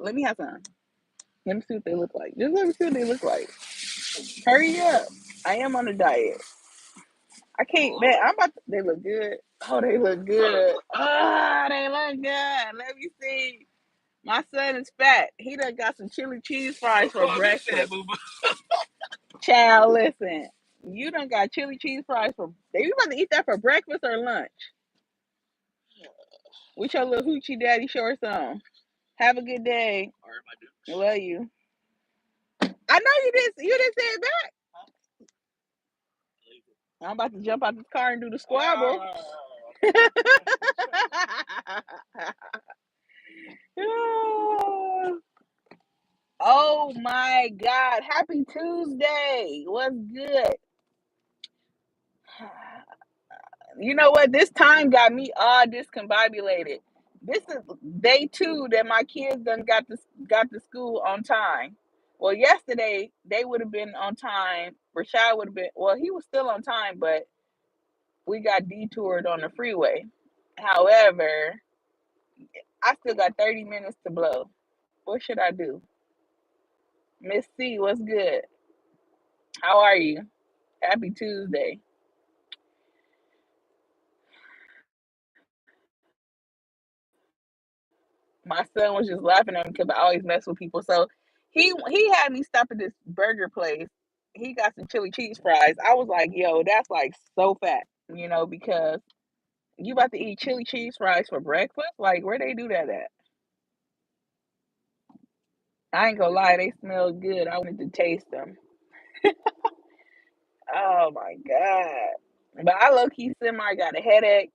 Let me have some. Let me see what they look like. Just let me see what they look like. Hurry up. I am on a diet. I can't, man. They look good. Oh, they look good. Ah, they look good. Let me see. My son is fat. He done got some chili cheese fries for breakfast. Child, listen. You done got chili cheese fries for. You about to eat that for breakfast or lunch? With your little hoochie daddy shorts on. Have a good day. Love you. I know you didn't. You didn't say it back. I'm about to jump out this car and do the squabble. Oh my God. Happy Tuesday. What's good? You know what? This time got me all discombobulated. This is day 2 that my kids done got to school on time. Well, yesterday they would have been on time. Rashad would have been, well, he was still on time, but we got detoured on the freeway. However, I still got 30 minutes to blow. What should I do? Miss C, what's good? How are you? Happy Tuesday. My son was just laughing at me because I always mess with people. So he had me stop at this burger place. He got some chili cheese fries. I was like, yo, that's like so fat, because you about to eat chili cheese fries for breakfast? Like, where they do that at? I ain't gonna lie, they smell good. I wanted to taste them. Oh my God. But I low key semi got a headache.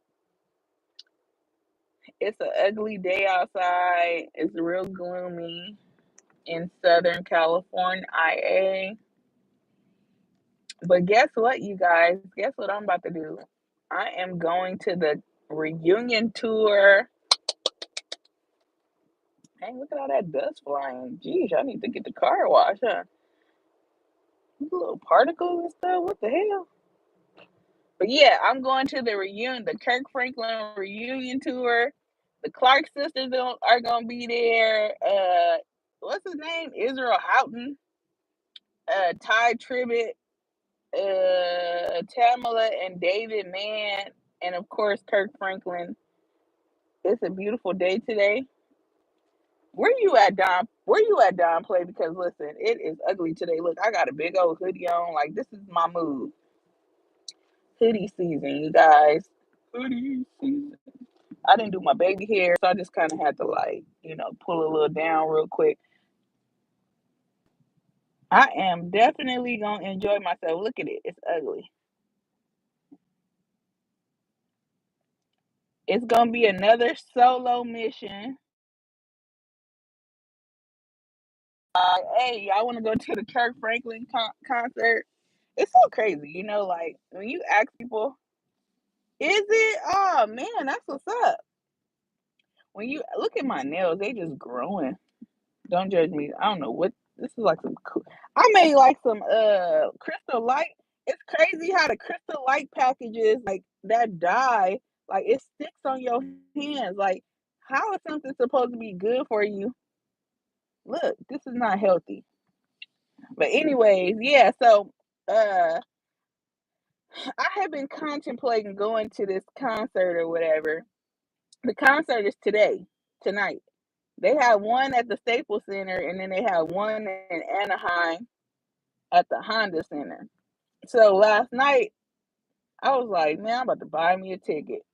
It's an ugly day outside. It's real gloomy in Southern California, IA. But guess what, you guys? Guess what I'm about to do? I am going to the reunion tour. Hey, look at all that dust flying. Geez, I need to get the car washed, huh? Little particles and stuff. What the hell? But yeah, I'm going to the Kirk Franklin reunion tour. The Clark sisters are gonna be there. What's his name? Israel Houghton, Ty Tribbett, Tamala and David Mann, and of course Kirk Franklin. It's a beautiful day today. Where you at, Don? Where you at, Don Play? Because listen, it is ugly today. Look, I got a big old hoodie on. Like, this is my mood. Hoodie season, you guys. Hoodie season. I didn't do my baby hair, so I just kind of had to, like, pull a little down real quick. I am definitely gonna enjoy myself. Look at it. It's ugly. It's gonna be another solo mission. Hey, y'all want to go to the Kirk Franklin concert? It's so crazy, like when you ask people, is it? Oh man, that's what's up. When you look at my nails, they just growing. Don't judge me. I don't know what this is like. Some cool. I made like some crystal light. It's crazy how the crystal light packages like that dye, like it sticks on your hands. Like, how is something supposed to be good for you? Look, this is not healthy. But anyways, yeah. So uh I have been contemplating going to this concert or whatever. The concert is tonight. They have one at the Staples Center, and then they have one in Anaheim at the Honda Center. So last night, I was like, man, I'm about to buy me a ticket.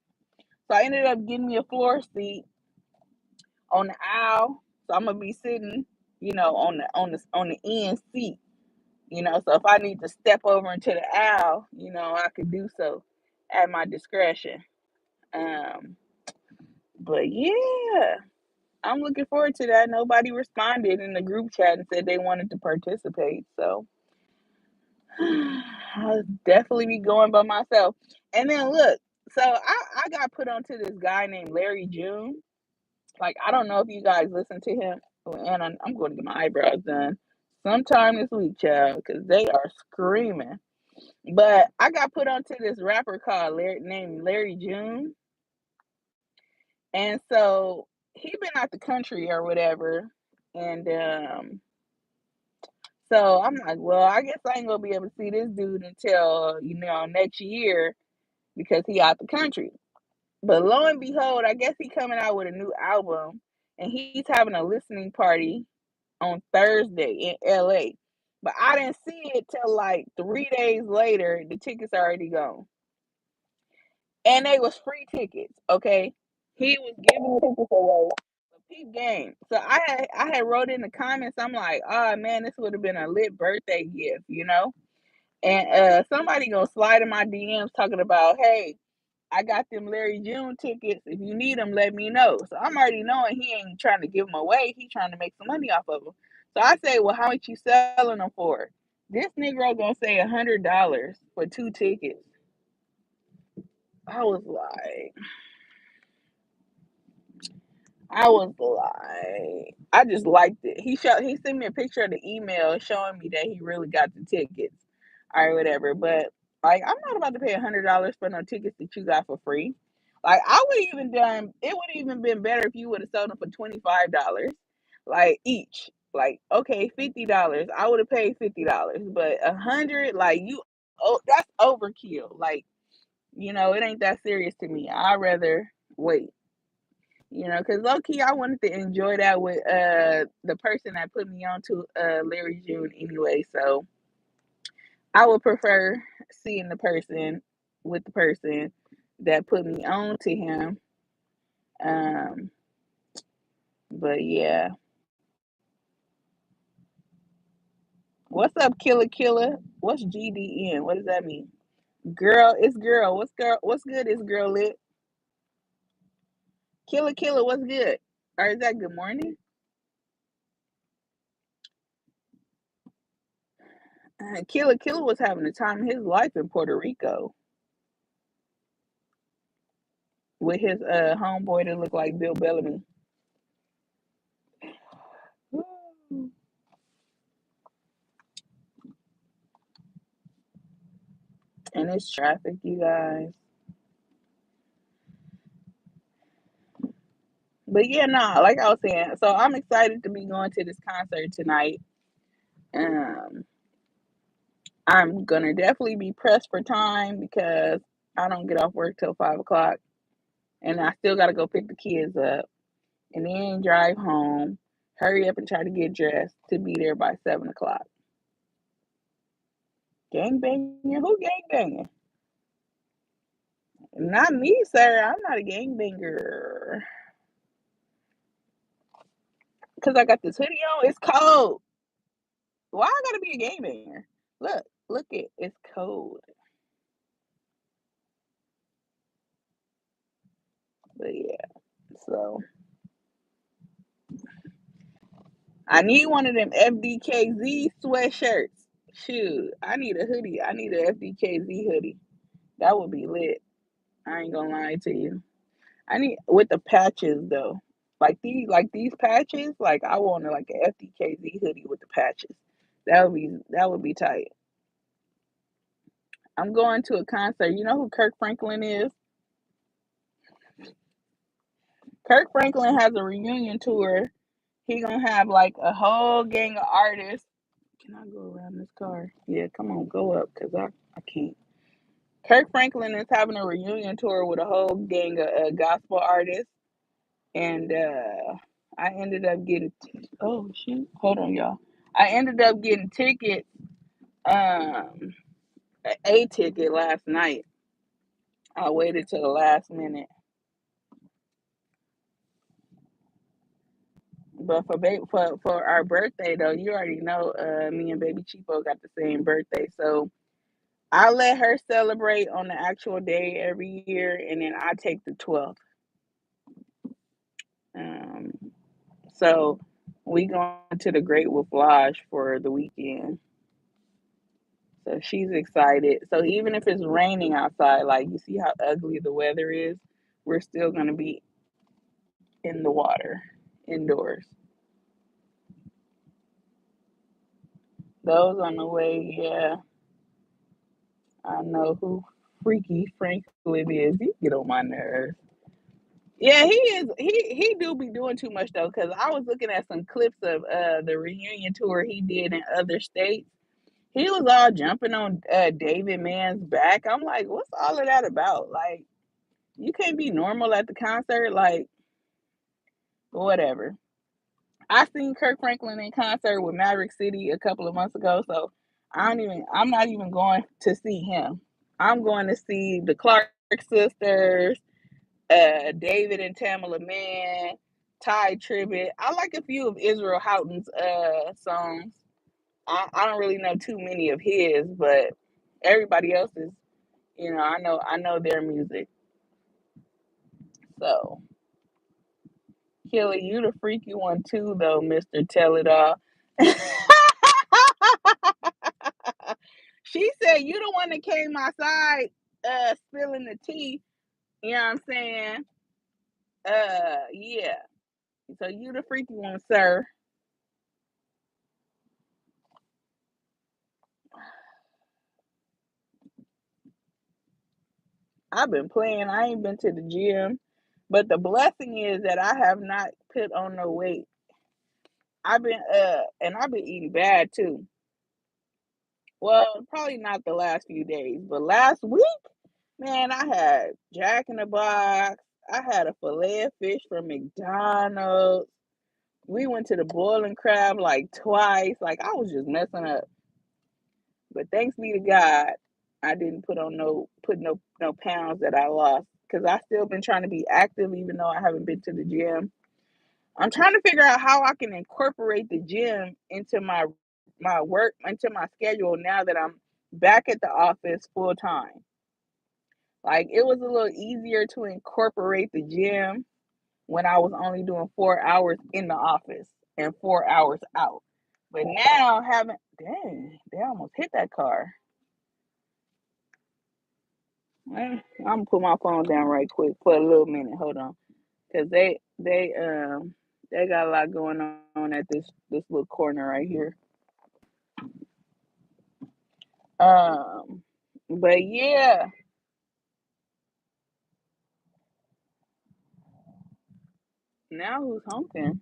So I ended up getting me a floor seat on the aisle. So I'm gonna be sitting, on the end seat. So if I need to step over into the aisle, I could do so at my discretion. Um, but yeah, I'm looking forward to that. Nobody responded in the group chat and said they wanted to participate. So I'll definitely be going by myself. And then look, so I got put onto this guy named Larry June. Like, I don't know if you guys listen to him. Oh, and I'm going to get my eyebrows done sometime this week, child, because they are screaming. But I got put onto this rapper named Larry June. And so he been out the country or whatever. And so I'm like, well, I guess I ain't gonna be able to see this dude until next year because he out the country. But lo and behold, I guess he coming out with a new album, and he's having a listening party on Thursday in LA. But I didn't see it till like 3 days later. The tickets already gone, and they was free tickets. Okay, he was giving the tickets away. Peep game. So I had wrote in the comments. I'm like, oh man, this would have been a lit birthday gift. And somebody gonna slide in my DMs talking about, hey, I got them Larry June tickets. If you need them, let me know. So I'm already knowing he ain't trying to give them away. He trying to make some money off of them. So I say, well, how much you selling them for? This Negro gonna say $100 for 2 tickets. I was like, I just liked it. He sent me a picture of the email showing me that he really got the tickets or whatever. But like, I'm not about to pay $100 for no tickets that you got for free. Like, I would even done. It would even been better if you would have sold them for $25, like each. Like, okay, $50. I would have paid $50, but 100, like you, oh, that's overkill. Like, it ain't that serious to me. I'd rather wait. Because low key, I wanted to enjoy that with the person that put me on to Larry June anyway. So I would prefer seeing the person with the person that put me on to him. Um, but yeah, what's up, Killer Killer? What's GDN? What does that mean? Girl, it's girl. What's girl? What's good? Is girl lit? Killer Killer, what's good? Or is that good morning? Killer Killer was having the time of his life in Puerto Rico with his homeboy that looked like Bill Bellamy. Woo. And it's traffic, you guys. But yeah, no, like I was saying, so I'm excited to be going to this concert tonight. Um, I'm gonna definitely be pressed for time because I don't get off work till 5 o'clock, and I still gotta go pick the kids up and then drive home. Hurry up and try to get dressed to be there by 7 o'clock. Gang banging? Who gang banging? Not me, sir. I'm not a gang banger. Cause I got this hoodie on. It's cold. Why I gotta be a game banger? Look it. It's cold. But yeah, so I need one of them FDKZ sweatshirts. Shoot, I need a hoodie. I need a FDKZ hoodie. That would be lit. I ain't gonna lie to you. I need with the patches though. Like these patches, like I want like a FDKZ hoodie with the patches. That would be tight. I'm going to a concert. You know who Kirk Franklin is? Kirk Franklin has a reunion tour. He gonna have like a whole gang of artists. Can I go around this car? Yeah, come on, go up, cause I can't. Kirk Franklin is having a reunion tour with a whole gang of gospel artists, and I ended up getting. Oh shoot! Hold on, y'all. I ended up getting tickets. Um, a ticket last night. I waited till the last minute. But for our birthday though, you already know me and baby Cheapo got the same birthday. So I let her celebrate on the actual day every year and then I take the 12th. Um so we going to the Great Wolf Lodge for the weekend. So she's excited. So even if it's raining outside, like you see how ugly the weather is, we're still gonna be in the water, indoors. Those on the way, yeah. I know who Freaky Franklin is. You get on my nerves. Yeah, he is. He do be doing too much though. Cause I was looking at some clips of the reunion tour he did in other states. He was all jumping on David Mann's back. I'm like, what's all of that about? Like, you can't be normal at the concert. Like, whatever. I seen Kirk Franklin in concert with Maverick City a couple of months ago, so I'm not even going to see him. I'm going to see the Clark sisters, David and Tamala Mann, Ty Tribbett. I like a few of Israel Houghton's songs. I don't really know too many of his, but everybody else's, I know their music. So Kelly, you the freaky one too though, Mr. Tell It All. She said you the one that came outside spilling the tea. You know what I'm saying? Yeah. So you the freaky one, sir. I've been playing. I ain't been to the gym. But the blessing is that I have not put on no weight. I've been eating bad too. Well, probably not the last few days, but last week, man, I had Jack in the Box. I had a fillet of fish from McDonald's. We went to the boiling crab like twice. Like I was just messing up. But thanks be to God, I didn't put no pounds that I lost because I still been trying to be active even though I haven't been to the gym. I'm trying to figure out how I can incorporate the gym into my work, into my schedule now that I'm back at the office full time. Like it was a little easier to incorporate the gym when I was only doing 4 hours in the office and 4 hours out. But now having dang, they almost hit that car. I'm gonna put my phone down right quick for a little minute. Hold on, cause they got a lot going on at this little corner right here. Um, but yeah, now who's honking?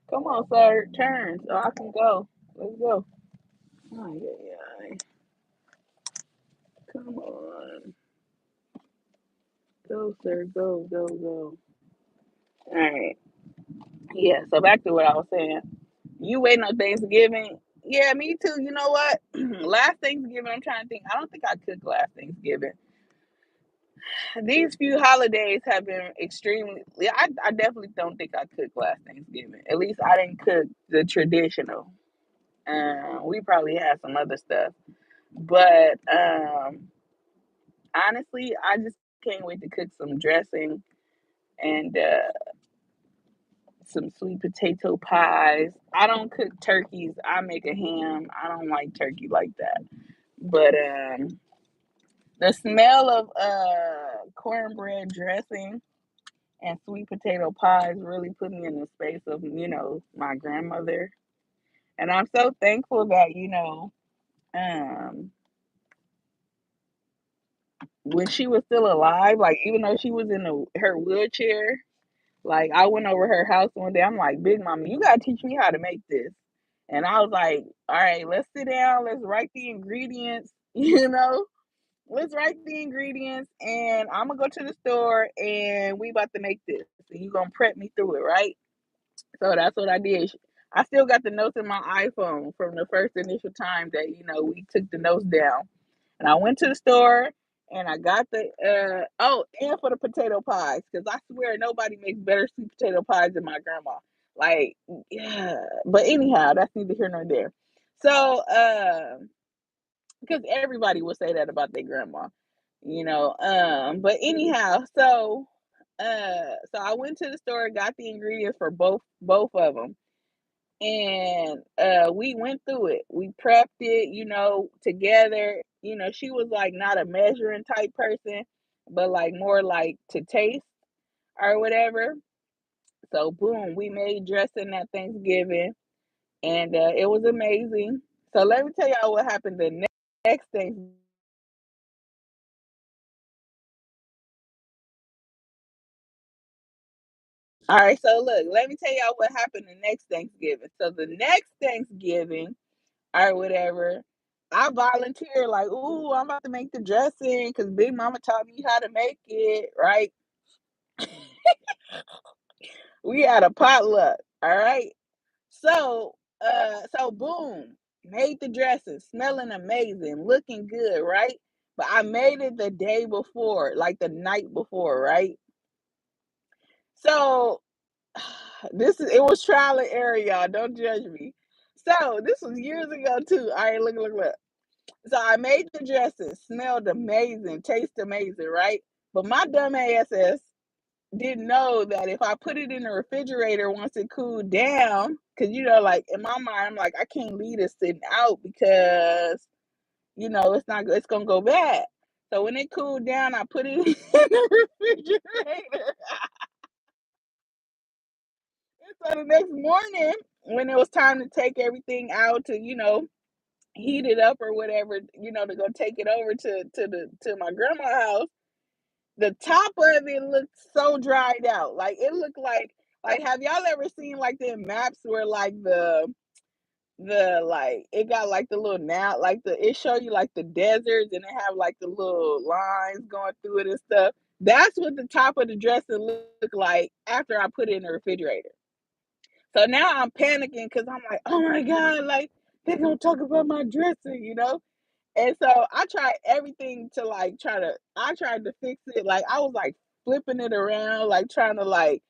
Come on, sir, turn so I can go. Let's go. Oh yeah, yeah. Come on, go, sir, go, go, go. All right. Yeah. So back to what I was saying. You waiting on Thanksgiving? Yeah, me too. You know what? Last Thanksgiving, I'm trying to think. I don't think I cooked last Thanksgiving. These few holidays have been extremely. Yeah, I definitely don't think I cooked last Thanksgiving. At least I didn't cook the traditional. We probably had some other stuff, but honestly, I just can't wait to cook some dressing and some sweet potato pies. I don't cook turkeys. I make a ham. I don't like turkey like that. But the smell of cornbread dressing and sweet potato pies really put me in the space of my grandmother, and I'm so thankful that um when she was still alive, like even though she was in her wheelchair, like I went over her house one day. I'm like, Big Mama, you gotta teach me how to make this. And I was like, all right, let's sit down, let's write the ingredients, let's write the ingredients, and I'm gonna go to the store and we about to make this. And you gonna prep me through it, right? So that's what I did. I still got the notes in my iPhone from the first initial time that we took the notes down. And I went to the store and I got the and for the potato pies because I swear nobody makes better sweet potato pies than my grandma. Like yeah, but anyhow, that's neither here nor there. So because everybody would say that about their grandma, But anyhow, so I went to the store, got the ingredients for both of them, and we went through it. We prepped it, together. She was like not a measuring type person, but like more like to taste or whatever. So boom, we made dressing at Thanksgiving, and it was amazing. So let me tell y'all what happened the next Thanksgiving. All right, so look, let me tell y'all what happened the next Thanksgiving. So the next Thanksgiving, or whatever, I volunteer like, ooh, I'm about to make the dressing because Big Mama taught me how to make it, right? We had a potluck, all right? So boom, made the dressing, smelling amazing, looking good, right? But I made it the day before, like the night before, right? So it was trial and error, y'all. Don't judge me. So this was years ago too. All right, look. So I made the dressing, smelled amazing, tasted amazing, right? But my dumb ass didn't know that if I put it in the refrigerator once it cooled down, because like in my mind, I'm like, I can't leave this sitting out because it's not it's gonna go bad. So when it cooled down, I put it in the refrigerator. So the next morning, when it was time to take everything out to, heat it up or whatever, to go take it over to my grandma's house, the top of it looked so dried out. Like it looked like have y'all ever seen like the maps where like the like it got like the little now like the it show you like the deserts and it have like the little lines going through it and stuff. That's what the top of the dressing looked like after I put it in the refrigerator. So now I'm panicking because I'm like, oh my God, like they're gonna talk about my dressing. And so I tried everything to like I tried to fix it. Like I was like flipping it around, like trying to like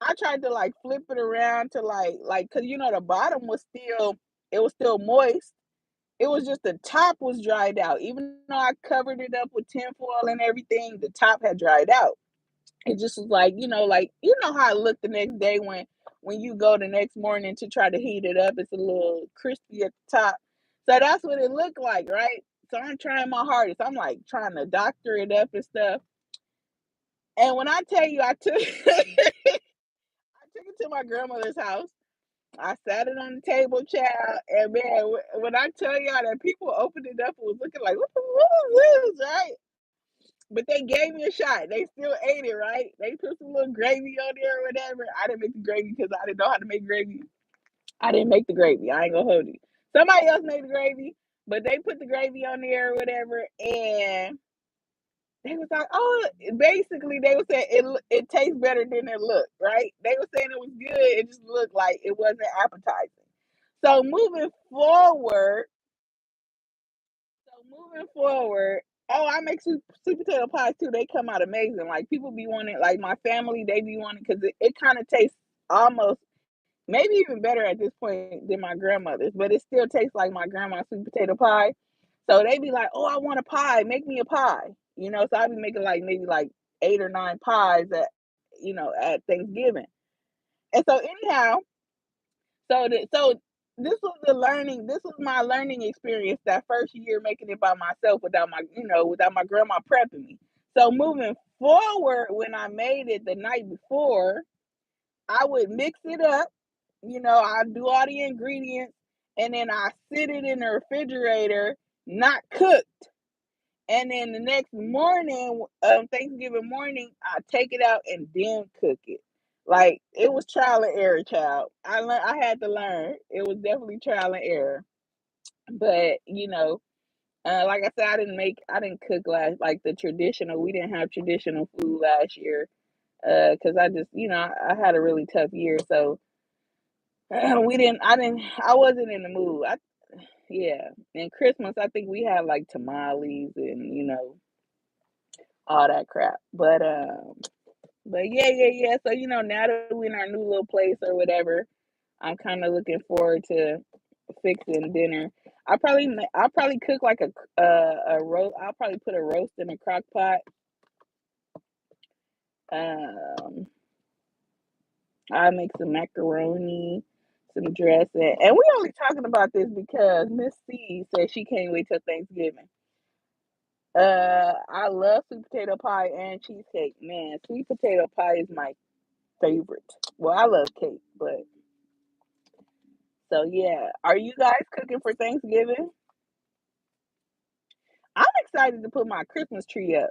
I tried to like flip it around to like cause the bottom was still moist. It was just the top was dried out. Even though I covered it up with tinfoil and everything, the top had dried out. It just was like how it looked the next day when you go the next morning to try to heat it up. It's a little crispy at the top. So that's what it looked like, right? So I'm trying my hardest. I'm like trying to doctor it up and stuff. And when I tell you I took I took it to my grandmother's house. I sat it on the table, child, and man, when I tell y'all that people opened it up and was looking like, what is this, right? But they gave me a shot. They still ate it, right? They put some little gravy on there or whatever. I didn't make the gravy because I didn't know how to make gravy. I didn't make the gravy. I ain't gonna hold you. Somebody else made the gravy, but they put the gravy on there or whatever, and they was like, "Oh," basically they were saying it tastes better than it looked, right? They were saying it was good. It just looked like it wasn't appetizing. So moving forward, oh, I make sweet potato pies too. They come out amazing. Like people be wanting, like my family, they be wanting because it kind of tastes almost maybe even better at this point than my grandmother's, but it still tastes like my grandma's sweet potato pie. So they be like, "Oh, I want a pie. Make me a pie." So I be making like maybe like 8 or 9 pies at Thanksgiving. And so anyhow, so this was my learning experience that first year making it by myself without my grandma prepping me. So moving forward, when I made it the night before, I would mix it up. I do all the ingredients and then I sit it in the refrigerator, not cooked. And then the next morning, Thanksgiving morning, I take it out and then cook it. Like it was trial and error, child. I had to learn. It was definitely trial and error. But like I said, I didn't cook last like the traditional. We didn't have traditional food last year. Because I just I had a really tough year, so I wasn't in the mood. Yeah, and Christmas I think we had like tamales and all that crap. But yeah. So now that we're in our new little place or whatever, I'm kind of looking forward to fixing dinner. I'll probably cook like a roast. I'll probably put a roast in a crock pot. Um, I'll make some macaroni, some dressing, and we only talking about this because Miss C said she can't wait till Thanksgiving. I love sweet potato pie and cheesecake. Man, sweet potato pie is my favorite. Well, I love cake, but so yeah. Are you guys cooking for Thanksgiving? I'm excited to put my Christmas tree up.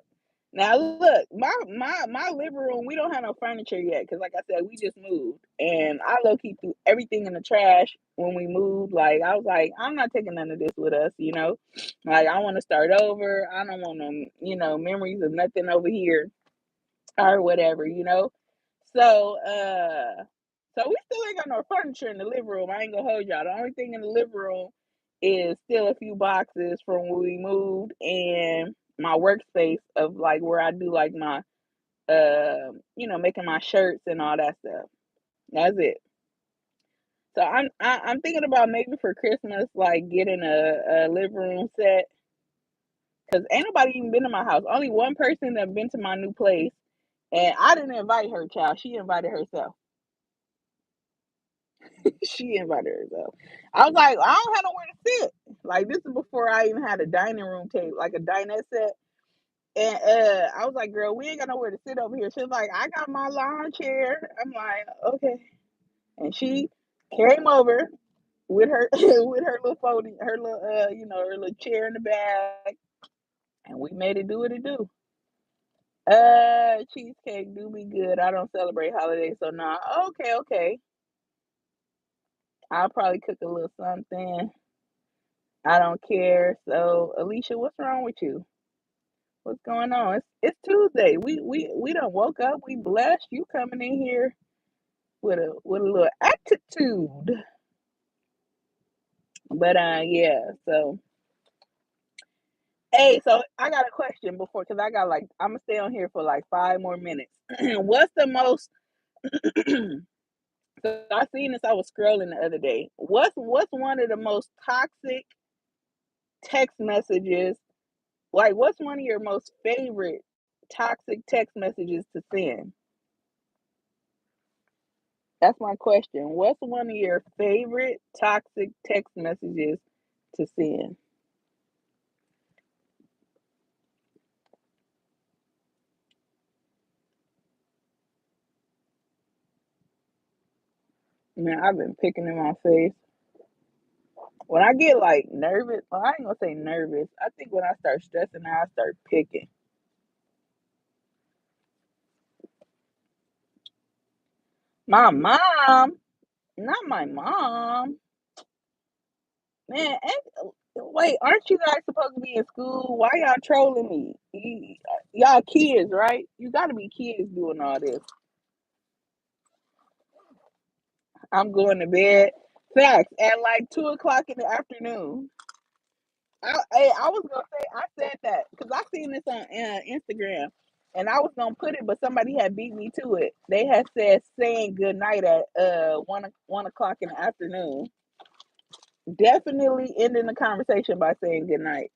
Now look, my living room, we don't have no furniture yet because like I said, we just moved. And I low key threw everything in the trash when we moved. Like I was like, I'm not taking none of this with us, you know? Like I want to start over. I don't want no, memories of nothing over here or whatever, you know. So so we still ain't got no furniture in the living room. I ain't gonna hold y'all. The only thing in the living room is still a few boxes from when we moved and my workspace of like where I do like my making my shirts and all that stuff. That's it. So I'm thinking about maybe for Christmas like getting a living room set because ain't nobody even been to my house. Only one person that been to my new place, and I didn't invite her, child. She invited herself. She invited herself. I was like, I don't have nowhere to sit. Like this is before I even had a dining room table, like a dinette set. And I was like, girl, we ain't got nowhere to sit over here. She was like, I got my lawn chair. I'm like, okay. And she came over with her with her little folding, her little her little chair in the bag, and we made it do what it do. Cheesecake do me good. I don't celebrate holidays, so nah. Okay, okay. I'll probably cook a little something. I don't care. So, Alicia, what's wrong with you? What's going on? It's Tuesday. We done woke up. We blessed. You coming in here with a little attitude. But yeah. So hey, so I got a question before because I got like I'm gonna stay on here for like 5 more minutes. What's the most? So I seen this. I was scrolling the other day. What's one of the most toxic text messages? Like, what's one of your most favorite toxic text messages to send? That's my question. What's one of your favorite toxic text messages to send? Man, I've been picking in my face. When I get like nervous, well, I ain't gonna say nervous. I think when I start stressing, I start picking. My mom, not my mom. Man, wait, aren't you guys supposed to be in school? Why y'all trolling me? Y'all kids, right? You gotta be kids doing all this. I'm going to bed. Facts at like 2 o'clock in the afternoon. I was gonna say I said that because I seen this on Instagram, and I was gonna put it, but somebody had beat me to it. They had said saying good night at 1 o'clock in the afternoon. Definitely ending the conversation by saying good night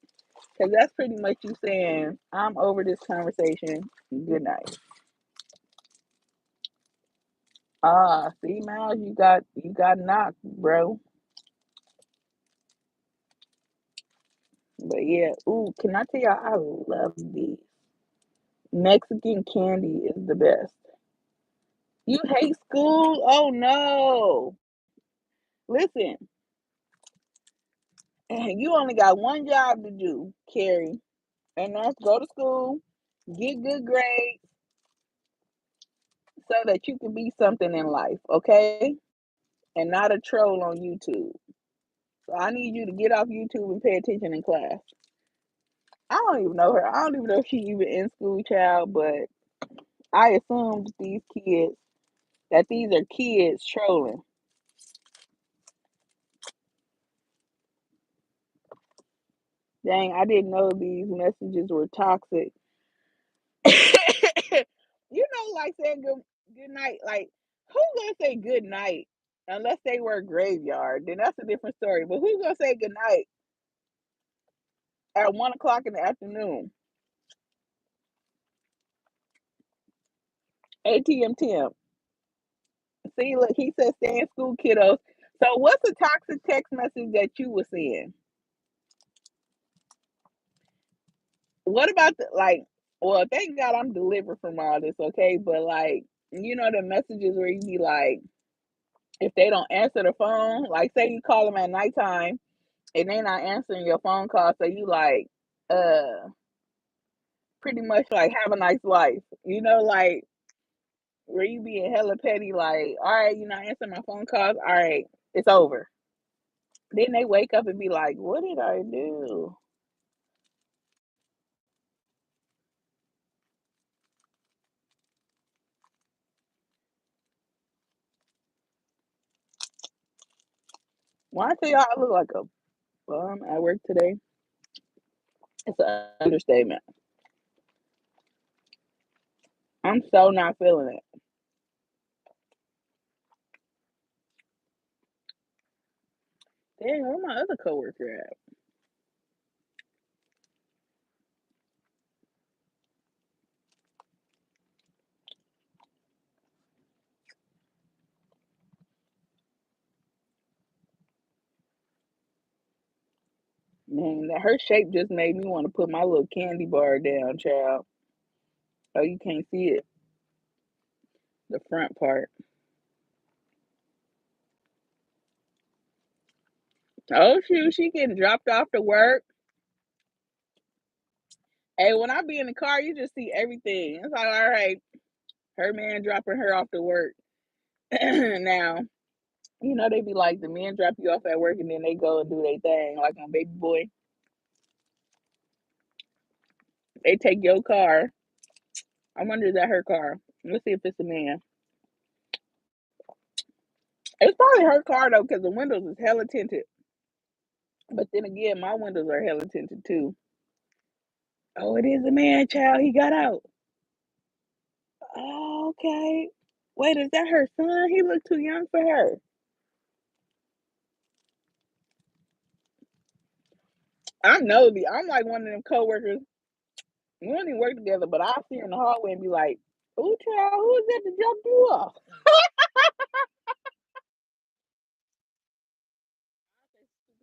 because that's pretty much you saying I'm over this conversation. Good night. Ah, see, Miles, you got knocked, bro. But yeah, ooh, can I tell y'all I love these. Mexican candy is the best. You hate school? Oh no. Listen, you only got one job to do, Carrie, and that's go to school, get good grades so that you can be something in life, okay? And not a troll on YouTube. So I need you to get off YouTube and pay attention in class. I don't even know her. I don't even know if she even in school, child, but I assumed these are kids trolling. Dang, I didn't know these messages were toxic. Like saying good night. Like, who's gonna say good night unless they work graveyard? Then that's a different story. But who's gonna say good night at 1 o'clock in the afternoon? ATM Tim. See, look, he said stay in school, kiddos. So, what's a toxic text message that you were seeing? what about the like? Well, thank God I'm delivered from all this, okay? But like, the messages where you be like, if they don't answer the phone, like say you call them at nighttime and they not answering your phone call, so you like, uh, pretty much like have a nice life, like where you being hella petty, like, all right, you not answering my phone calls, all right, it's over. Then they wake up and be like, what did I do? When I tell y'all I look like a bum at work today, it's an understatement. I'm so not feeling it. Dang, where my other coworker at? Man, that her shape just made me want to put my little candy bar down, child. Oh, you can't see it, the front part. Oh shoot, she getting dropped off to work. Hey, when I be in the car, you just see everything. It's like, all right, her man dropping her off to work. Now, they be like the men drop you off at work and then they go and do their thing, like on Baby Boy. They take your car. I wonder is that her car? Let's see if it's a man. It's probably her car though, because the windows is hella tinted. But then again, my windows are hella tinted too. Oh, it is a man, child. He got out. Oh, okay. Wait, is that her son? He looked too young for her. I know the. I'm like one of them coworkers. We don't even work together, but I see her in the hallway and be like, "Ooh, child, who is that to jump you off?"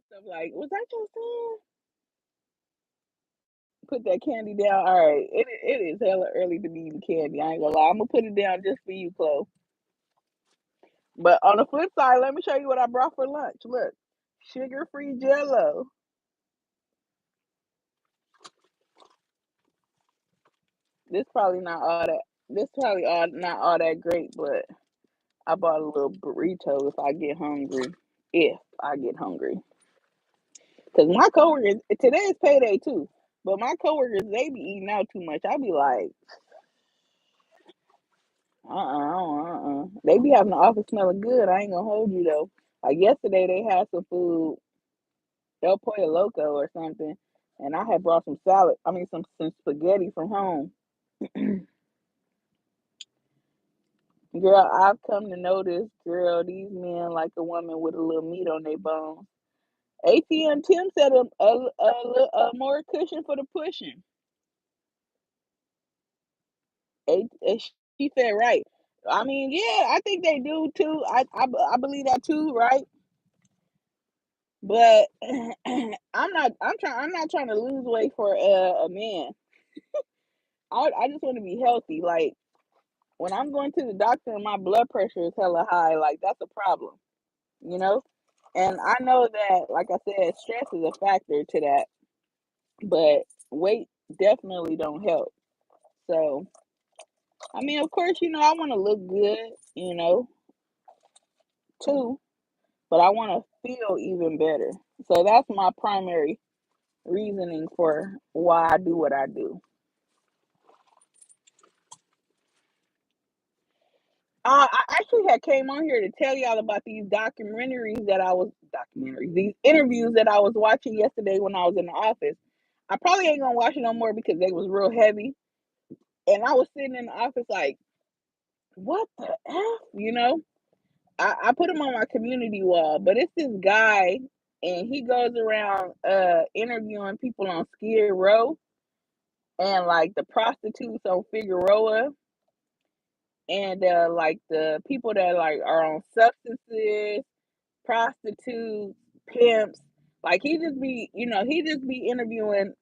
Stuff like, "Was that your son?" Put that candy down. All right, it is hella early to be eating candy. I ain't gonna lie. I'm gonna put it down just for you, Chloe. But on the flip side, let me show you what I brought for lunch. Look, sugar-free Jello. This probably not all that. This probably all not all that great, but I bought a little burrito if I get hungry. If I get hungry, because my coworkers today is payday too. But my coworkers they be eating out too much. I be like, They be having the office smelling good. I ain't gonna hold you though. Like yesterday, they had some food, El Pollo Loco or something, and I had brought some salad. I mean, some spaghetti from home. Girl, I've come to notice, girl, these men like a woman with a little meat on their bones. ATM Tim said a more cushion for the pushing. She said right. I mean, yeah, I think they do too. I believe that too, right? But I'm not trying to lose weight for a man. I just want to be healthy. Like when I'm going to the doctor and my blood pressure is hella high, like that's a problem, you know? And I know that, like I said, stress is a factor to that, but weight definitely don't help. So, I mean, of course, I want to look good, too, but I want to feel even better. So that's my primary reasoning for why I do what I do. I actually had came on here to tell y'all about these these interviews that I was watching yesterday when I was in the office. I probably ain't gonna watch it no more because they was real heavy, and I was sitting in the office like, what the f, I put him on my community wall, but it's this guy, and he goes around interviewing people on Skid Row and like the prostitutes on Figueroa and like the people that like are on substances, prostitutes, pimps. Like he just be interviewing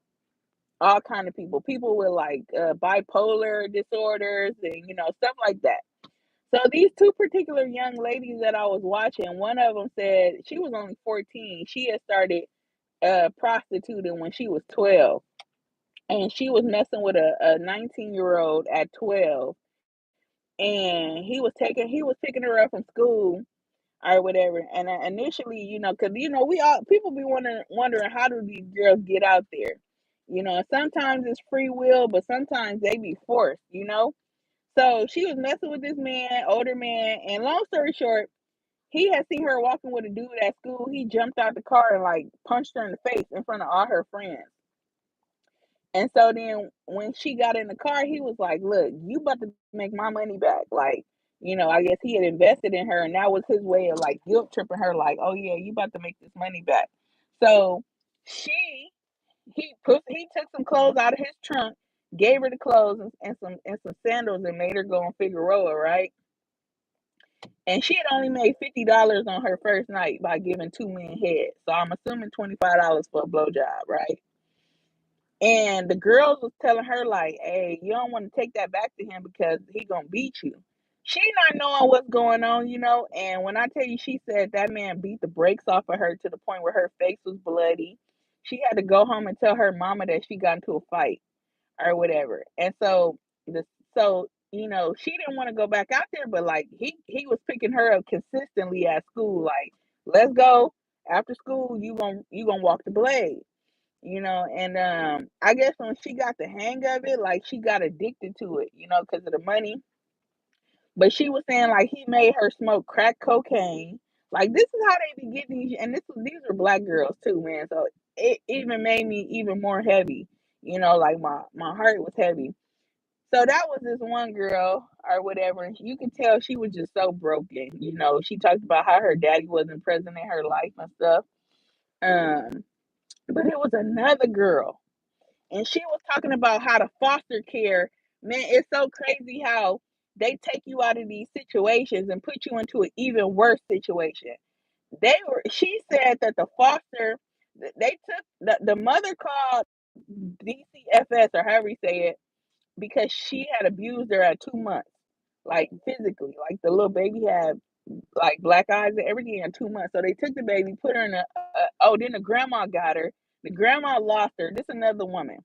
all kind of people, people with like bipolar disorders and stuff like that. So these two particular young ladies that I was watching, one of them said she was only 14. She had started prostituting when she was 12, and she was messing with a 19-year-old at 12, and he was picking her up from school or whatever. And initially, because we all people be wondering how do these girls get out there. Sometimes it's free will, but sometimes they be forced. So she was messing with this man, older man, and long story short, he had seen her walking with a dude at school. He jumped out the car and like punched her in the face in front of all her friends. And so then when she got in the car, he was like, "Look, you about to make my money back." Like, I guess he had invested in her, and that was his way of like guilt tripping her, like, "Oh yeah, you about to make this money back." So she he took some clothes out of his trunk, gave her the clothes and some sandals, and made her go on Figueroa, right? And she had only made $50 on her first night by giving two men head. So I'm assuming $25 for a blowjob, right? And the girls was telling her like, "Hey, you don't want to take that back to him because he gonna beat you." She not knowing what's going on. And when I tell you, she said that man beat the brakes off of her to the point where her face was bloody. She had to go home and tell her mama that she got into a fight or whatever. And so she didn't want to go back out there, but like he was picking her up consistently at school, like, "Let's go after school. You gonna walk the blade." And I guess when she got the hang of it, like she got addicted to it, because of the money. But she was saying like he made her smoke crack cocaine. Like this is how they be getting these, and these are black girls too, man. So it even made me even more heavy. Like my heart was heavy. So that was this one girl or whatever, and you could tell she was just so broken. She talked about how her daddy wasn't present in her life and stuff. Um, but it was another girl, and she was talking about how the foster care, man, it's so crazy how they take you out of these situations and put you into an even worse situation. She said that the foster, they took the mother called DCFS or however you say it because she had abused her at 2 months, like physically, like the little baby had like black eyes and everything in 2 months. So they took the baby, put her in oh, then the grandma got her. The grandma lost her. This another woman.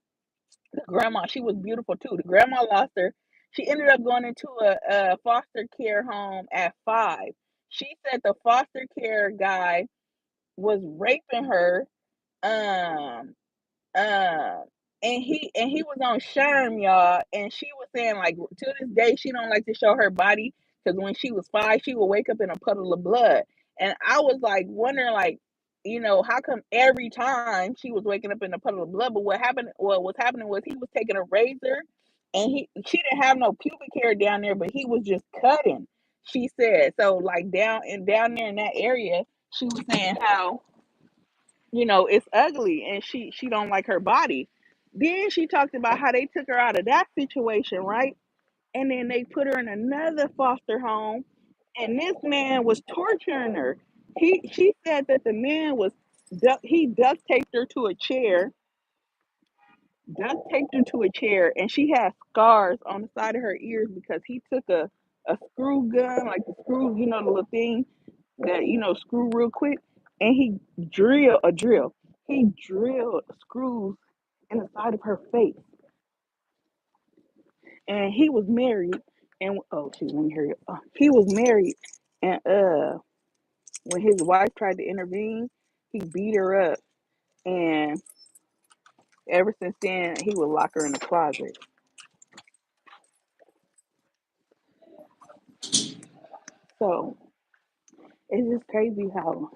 The grandma, she was beautiful too. The grandma lost her. She ended up going into a foster care home at 5. She said the foster care guy was raping her. Um, um, and he was on Sherm, y'all, and she was saying like to this day she don't like to show her body because when she was 5, she would wake up in a puddle of blood, and I was like wondering like, how come every time she was waking up in a puddle of blood? But what was happening was he was taking a razor, and she didn't have no pubic hair down there, but he was just cutting. She said so like down there in that area. She was saying how it's ugly and she don't like her body. Then she talked about how they took her out of that situation, right? And then they put her in another foster home, and this man was torturing her. She said that the man was he duct taped her to a chair, and she had scars on the side of her ears because he took a screw gun, like the screw, the little thing that screw real quick, and he drill. He drilled screws in the side of her face, and he was married. And oh, shoot, let me hurry up. He was married, and when his wife tried to intervene, he beat her up, and ever since then, he would lock her in the closet. So it's just crazy how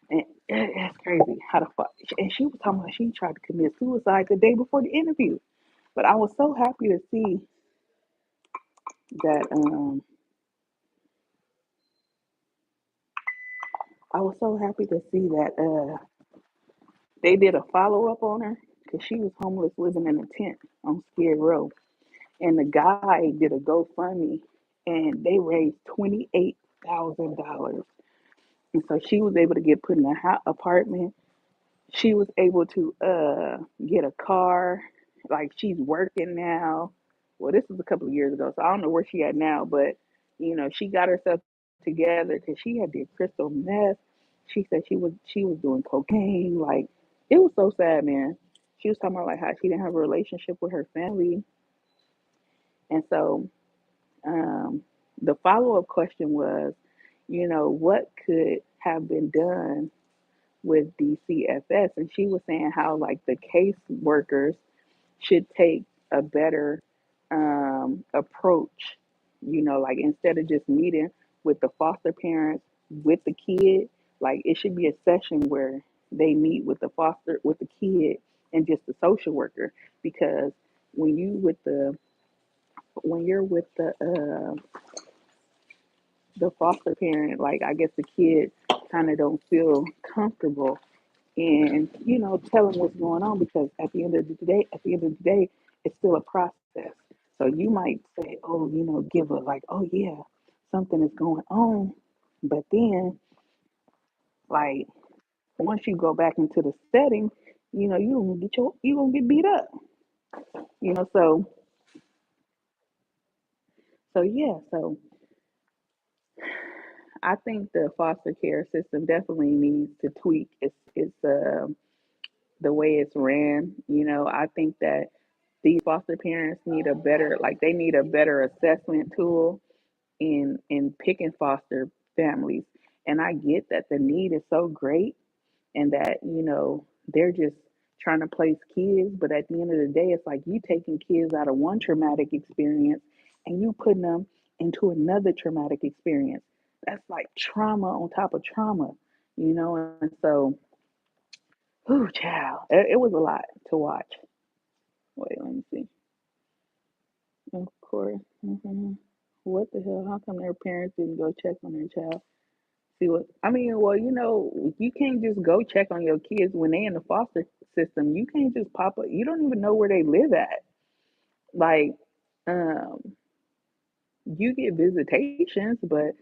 and it's crazy how the fuck. And she was talking about she tried to commit suicide the day before the interview. But I was so happy to see that they did a follow up on her because she was homeless living in a tent on Skid Row, and the guy did a GoFundMe, and they raised $28,000, and so she was able to get put in a apartment. she was able to get a car. Like she's working now. Well, this was a couple of years ago, so I don't know where she at now, but she got herself together because she had did crystal meth. She said she was doing cocaine. Like it was so sad, man. She was talking about like how she didn't have a relationship with her family, and so um, the follow up question was, what could have been done with DCFS, and she was saying how like the case workers should take a better approach. Like instead of just meeting with the foster parents with the kid, like it should be a session where they meet with the kid and just the social worker because when you with the when you're with the foster parent, like I guess the kid kind of don't feel comfortable and tell them what's going on because at the end of the day it's still a process. So you might say, oh, give a like, oh yeah, something is going on, but then like once you go back into the setting, you gonna get beat up, so yeah, so I think the foster care system definitely needs to tweak its the way it's ran. I think that these foster parents need a better, like they need a better assessment tool in picking foster families. And I get that the need is so great and that, they're just trying to place kids, but at the end of the day, it's like you taking kids out of one traumatic experience and you putting them into another traumatic experience. That's like trauma on top of trauma, and so, whew, child, it was a lot to watch. Wait, let me see. Of course. What the hell? How come their parents didn't go check on their child? See what I mean? Well, you can't just go check on your kids when they in the foster system. You can't just pop up. You don't even know where they live at. Like, um, you get visitations, but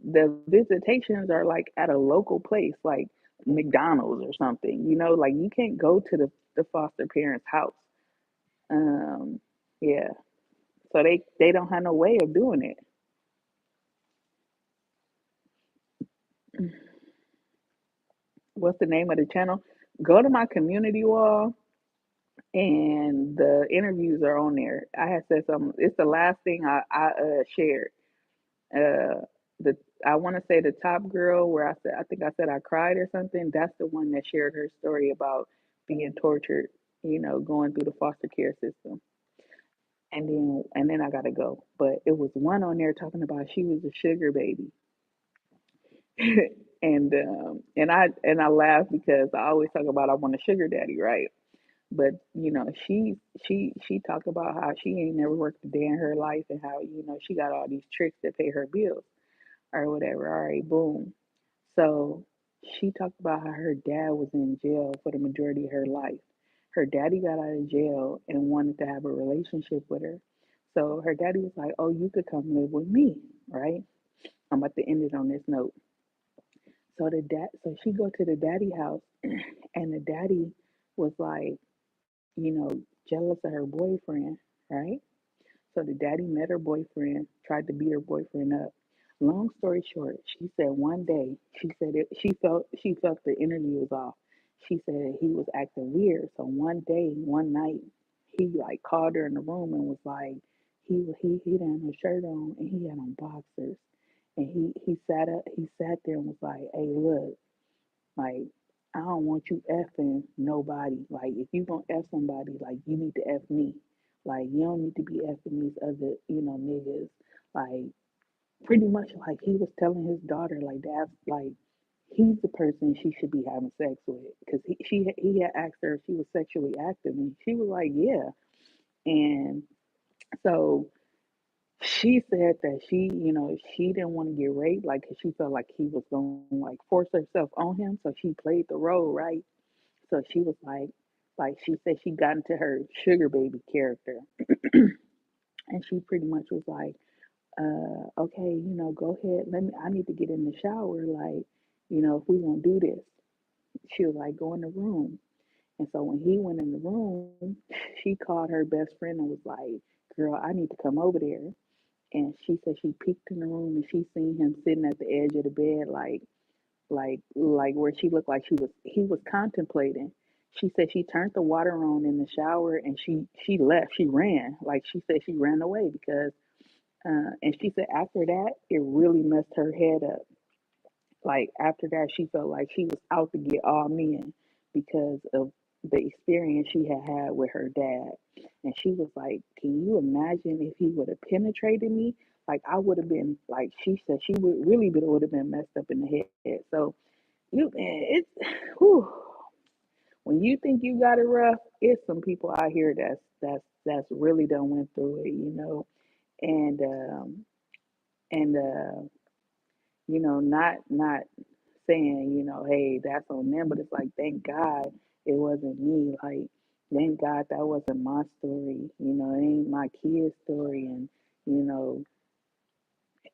the visitations are like at a local place, like McDonald's or something. Like you can't go to the foster parents' house. Um, yeah. So they don't have no way of doing it. What's the name of the channel? Go to my community wall, and the interviews are on there. I had said something. It's the last thing I shared. Uh, the I want to say the top girl where I think I said I cried or something. That's the one that shared her story about being tortured. Going through the foster care system. And then I gotta go. But it was one on there talking about she was a sugar baby. And I laugh because I always talk about I want a sugar daddy, right? But she talked about how she ain't never worked a day in her life and how she got all these tricks to pay her bills or whatever. All right, boom. So she talked about how her dad was in jail for the majority of her life. Her daddy got out of jail and wanted to have a relationship with her. So her daddy was like, "Oh, you could come live with me, right?" I'm about to end it on this note. So she go to the daddy house, and the daddy was like, jealous of her boyfriend, right? So the daddy met her boyfriend, tried to beat her boyfriend up. Long story short, she said one day, she felt the energy was off. She said he was acting weird. So one day, one night, he like called her in the room and was like, he didn't have no shirt on and he had on boxers. And he sat there and was like, hey, look, like, I don't want you effing nobody. Like, if you gonna F somebody, like, you need to F me. Like, you don't need to be effing these other, niggas. Like, pretty much like he was telling his daughter, like, that's like, he's the person she should be having sex with. Because he had asked her if she was sexually active, and she was like, yeah. And so she said that she didn't want to get raped, like, 'cause she felt like he was going to like force herself on him. So she played the role, right? So she was like she said she got into her sugar baby character, and she pretty much was like, okay, go ahead, I need to get in the shower, like, if we gonna do this. She was like, go in the room. And so when he went in the room, she called her best friend and was like, girl, I need to come over there. And she said she peeked in the room and she seen him sitting at the edge of the bed, like where she looked like he was contemplating. She said she turned the water on in the shower and she left. She ran. Like she said she ran away because and she said after that it really messed her head up. Like after that she felt like she was out to get all men because of the experience she had had with her dad. And she was like, can you imagine if he would have penetrated me? Like I would have been like she said she would have been messed up in the head. So you man, it's whew, when you think you got it rough, it's some people out here that's really done went through it, and not saying, hey, that's on them, but it's like, thank God it wasn't me. Like, thank God that wasn't my story. It ain't my kid's story, and you know,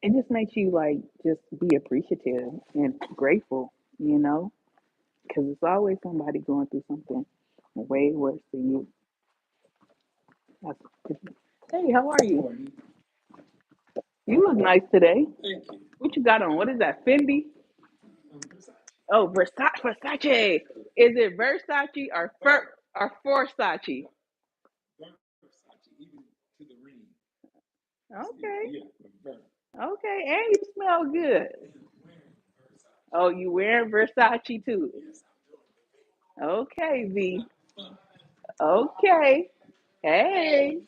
it just makes you like just be appreciative and grateful. You know, because it's always somebody going through something way worse than you. That's, hey, how are you? You look nice today. What you got on? What is that? Fendi? Oh, Versace. Is it Versace or Forsace? Okay. Okay, and you smell good. Oh, you wearing Versace too? Okay, V. Okay. Hey.